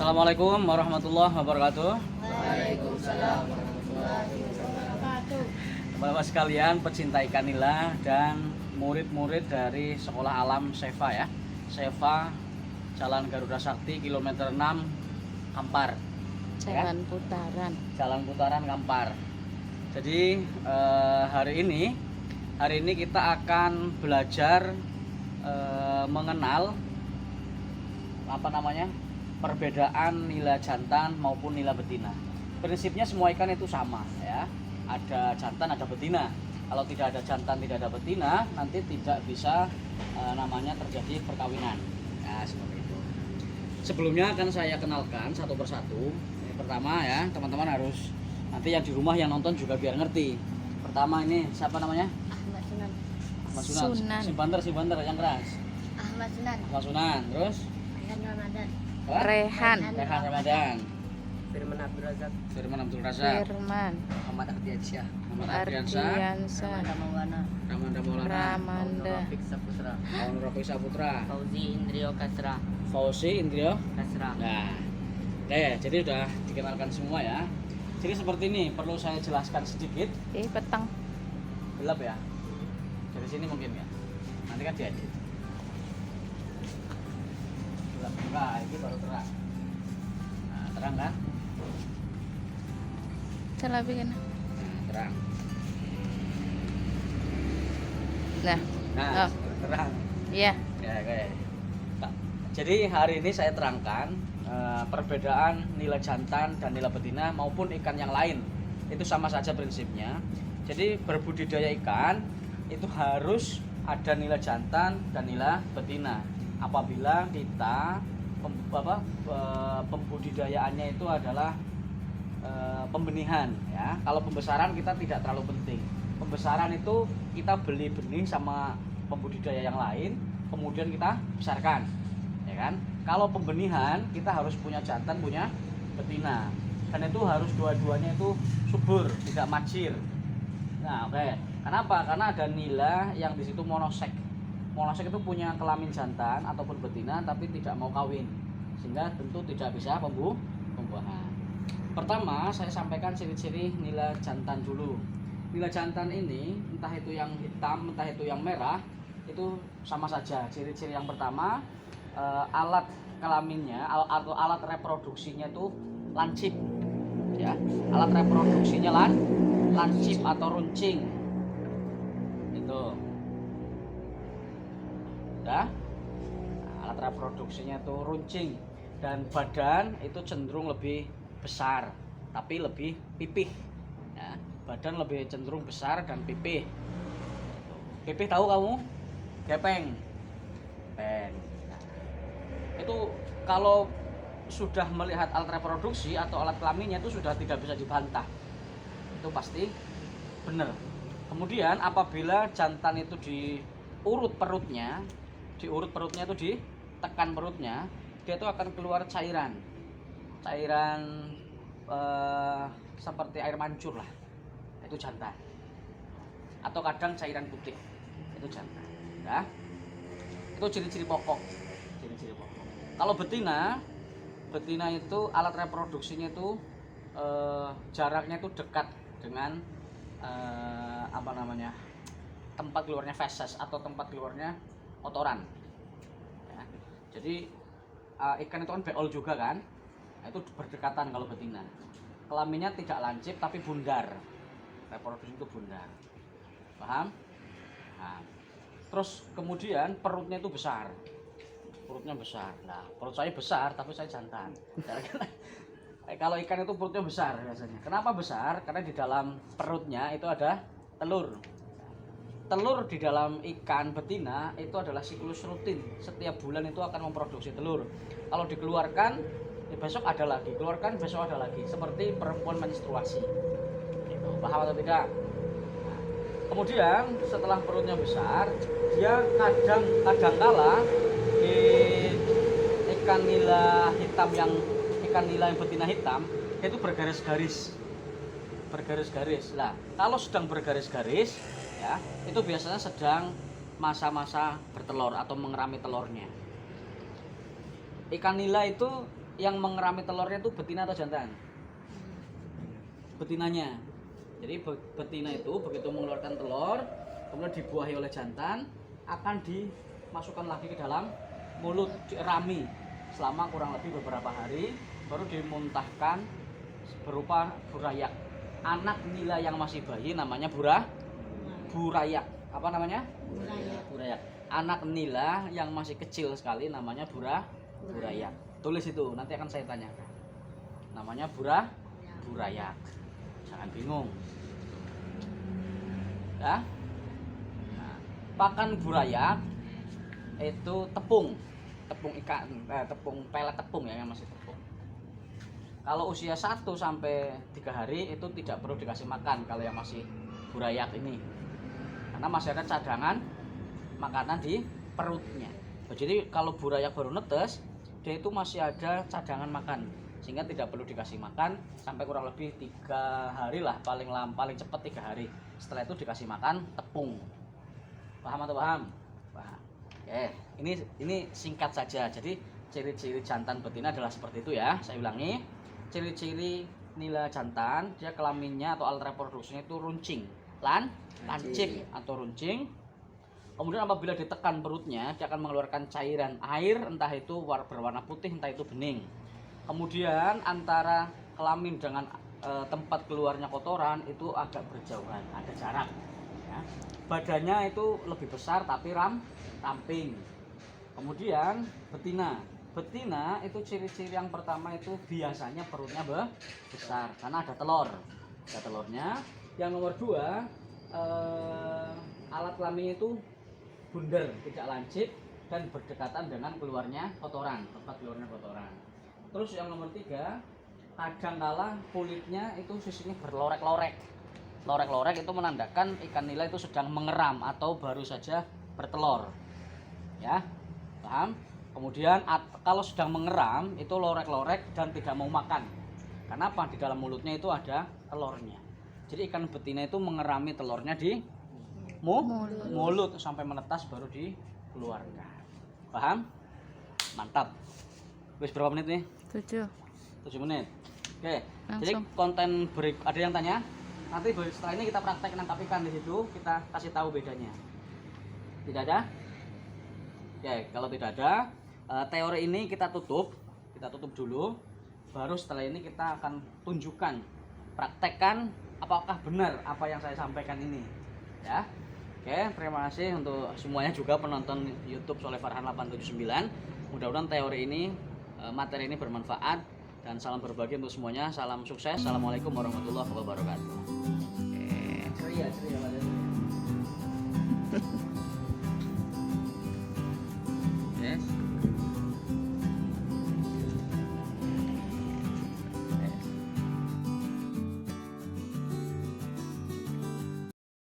Assalamualaikum warahmatullahi wabarakatuh. Waalaikumsalam warahmatullahi wabarakatuh. Bapak sekalian, pecinta ikan nila dan murid-murid dari Sekolah Alam Seva ya. Seva Jalan Garuda Sakti kilometer 6 Kampar. Jalan putaran. Jalan Putaran Kampar. Jadi hari ini kita akan belajar mengenal perbedaan nila jantan maupun nila betina. Prinsipnya semua ikan itu sama ya. Ada jantan, ada betina. Kalau tidak ada jantan, tidak ada betina, nanti tidak bisa terjadi perkawinan. Nah, seperti itu. Sebelumnya akan saya kenalkan satu persatu. Ini pertama ya, teman-teman harus nanti yang di rumah yang nonton juga biar ngerti. Pertama ini siapa namanya? Ahmad Sunan. Ahmad Sunan. Si banter yang keras. Ahmad Sunan. Ahmad Sunan. Terus? Rehan Ramadan. Apa? Rehan Ramadan. Firman Abdul Razak. Firman. Muhammad Ardiansyah. Muhammad Ardiansyah. Ramanda Maulana. Ramanda Maulana. Ramanda. Rafiq Saputra. Rafiq Saputra. Fauzi Indrio Kasra. Fauzi Indrio Kasra. Nah, oke, jadi udah dikenalkan semua ya. Jadi seperti ini, perlu saya jelaskan sedikit. Petang. Gelap ya. Dari sini mungkin ya. Nanti kan diedit. Gelap enggak, ini baru terang. Nah, terang kan? Salah bikin. Nah, terang. Nah. Nah, Oh. terang. Iya. Ya, oke. Nah, jadi hari ini saya terangkan perbedaan nila jantan dan nila betina maupun ikan yang lain. Itu sama saja prinsipnya. Jadi berbudidaya ikan itu harus ada nila jantan dan nila betina. Apabila kita pembudidayaannya itu adalah pembenihan ya. Kalau pembesaran kita tidak terlalu penting. Pembesaran itu kita beli benih sama pembudidaya yang lain, kemudian kita besarkan, ya kan? Kalau pembenihan kita harus punya jantan, punya betina, dan itu harus dua-duanya itu subur, tidak macir. Nah, oke. Kenapa? Karena ada nila yang di situ monosek. Monosek itu punya kelamin jantan ataupun betina, tapi tidak mau kawin, sehingga tentu tidak bisa pembuahan. Pertama, saya sampaikan ciri-ciri nila jantan dulu. Nila jantan ini, entah itu yang hitam, entah itu yang merah, itu sama saja. Ciri-ciri yang pertama, alat kelaminnya atau alat reproduksinya itu lancip, ya. Alat reproduksinya lancip atau runcing, itu, ya. Alat reproduksinya itu runcing dan badan itu cenderung lebih besar, tapi lebih pipih. Ya. Badan lebih cenderung besar dan pipih. Pipih tahu kamu? Gepeng. Itu kalau sudah melihat alat reproduksi atau alat kelaminnya itu sudah tidak bisa dibantah. Itu pasti benar. Kemudian apabila jantan itu diurut perutnya itu ditekan perutnya, dia itu akan keluar cairan seperti air mancur lah. Itu jantan. Atau kadang cairan putih. Itu jantan. Ya. Itu ciri-ciri pokok. Kalau betina itu alat reproduksinya itu jaraknya itu dekat dengan tempat keluarnya feses atau tempat keluarnya kotoran. Ya. Jadi ikan itu kan beol juga kan, nah, itu berdekatan kalau betina. Kelaminnya tidak lancip tapi bundar, reproduksi itu bundar. Paham? Nah, terus kemudian perutnya itu besar. Nah, perut saya besar tapi saya jantan. Kalau ikan itu perutnya besar biasanya. Kenapa besar? Karena di dalam perutnya itu ada telur. Telur di dalam ikan betina itu adalah siklus rutin. Setiap bulan itu akan memproduksi telur. Kalau dikeluarkan, besok ada lagi. Keluarkan, besok ada lagi. Seperti perempuan menstruasi. Gitu. Paham atau tidak? Nah, kemudian setelah perutnya besar, dia kadang-kala di ikan nila yang betina hitam itu bergaris-garis. Lah, kalau sedang bergaris-garis ya, itu biasanya sedang masa-masa bertelur atau mengerami telurnya. Ikan nila itu yang mengerami telurnya itu betina atau jantan? Betinanya. Jadi betina itu begitu mengeluarkan telur, kemudian dibuahi oleh jantan, akan dimasukkan lagi ke dalam mulut, dirami selama kurang lebih beberapa hari, baru dimuntahkan berupa burayak. Anak nila yang masih bayi namanya burayak. Apa namanya? Burayak. Anak nila yang masih kecil sekali namanya burayak. Tulis itu, nanti akan saya tanyakan. Namanya burayak. Jangan bingung. Ya. Nah, pakan burayak itu tepung ikan, tepung pelet tepung ya, yang masih tepung. Kalau usia 1 sampai 3 hari itu tidak perlu dikasih makan kalau yang masih burayak ini. Karena masih ada cadangan makanan di perutnya. Jadi kalau burayak baru netes, dia itu masih ada cadangan makan, sehingga tidak perlu dikasih makan sampai kurang lebih 3 hari lah, paling cepat 3 hari. Setelah itu dikasih makan tepung. Paham atau paham? Paham. Oke, ini singkat saja. Jadi ciri-ciri jantan betina adalah seperti itu ya. Saya ulangi. Ciri-ciri nila jantan, dia kelaminnya atau alat reproduksinya itu runcing, lancip atau runcing. Kemudian apabila ditekan perutnya, dia akan mengeluarkan cairan air, entah itu berwarna putih, entah itu bening. Kemudian antara kelamin dengan tempat keluarnya kotoran itu agak berjauhan, ada jarak. Ya. Badannya itu lebih besar tapi ramping. Kemudian betina itu ciri-ciri yang pertama itu biasanya perutnya besar karena ada telurnya. Yang nomor 2, alat kelaminnya itu bundar, tidak lancip dan berdekatan dengan keluarnya kotoran, tempat keluarnya kotoran. Terus yang nomor 3, kadangkala kulitnya itu sisinya berlorek-lorek. Lorek-lorek itu menandakan ikan nila itu sedang mengeram atau baru saja bertelur. Ya, paham? Kemudian kalau sedang mengeram itu lorek-lorek dan tidak mau makan. Kenapa? Di dalam mulutnya itu ada telurnya. Jadi ikan betina itu mengerami telurnya di mulut sampai menetas baru dikeluarkan. Paham? Mantap. Wis berapa menit nih? 7. 7 menit. Oke. Langsung. Jadi konten break, ada yang tanya? Nanti setelah ini kita praktek nangkap ikan di situ, kita kasih tahu bedanya. Tidak ada? Oke, kalau tidak ada, teori ini kita tutup dulu. Baru setelah ini kita akan tunjukkan, praktekkan apakah benar apa yang saya sampaikan ini. Ya. Oke, terima kasih untuk semuanya juga penonton YouTube Soleh Farhan 879. Mudah-mudahan teori ini, materi ini bermanfaat dan salam berbagi untuk semuanya. Salam sukses. Assalamualaikum warahmatullahi wabarakatuh. Ceria.